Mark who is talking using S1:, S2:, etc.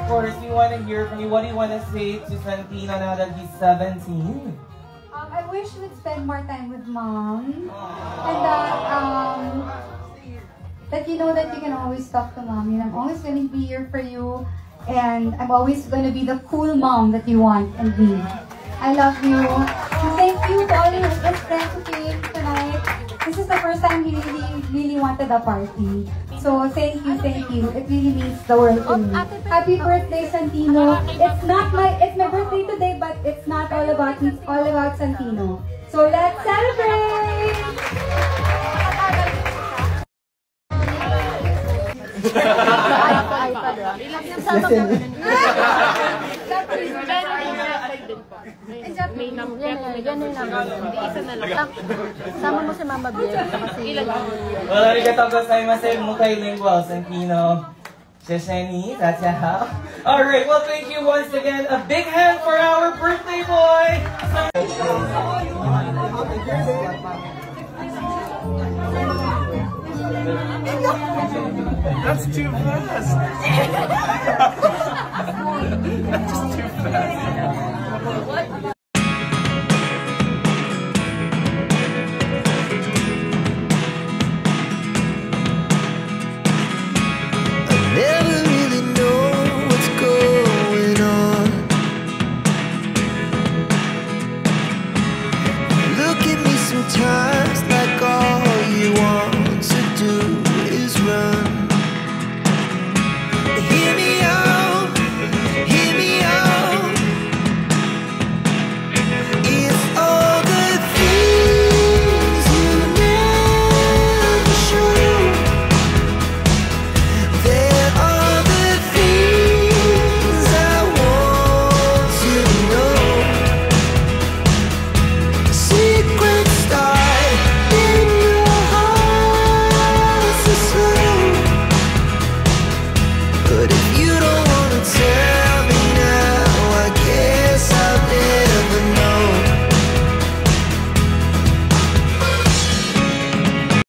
S1: course, we want to hear from you. What do you want to say to Santino now that he's 17?
S2: I wish we'd spend more time with Mom. And that you know that you can always talk to Mommy. And I'm always going to be here for you. And I'm always going to be the cool mom that you want and need. I love you. And thank you to all your friends who came tonight. This is the first time he really wanted a party. So thank you, thank you. It really means the world to me. Happy birthday, Santino. It's my birthday today, but it's not all about me. It's all about Santino. So let's celebrate!
S3: Sama mo si Mama Biel.
S1: Well, arigatou gozaimasu, multilingual, Santino. Shisheni, that's a how. Alright, well, thank you once again. A big hand for our birthday boy!
S4: That's too fast!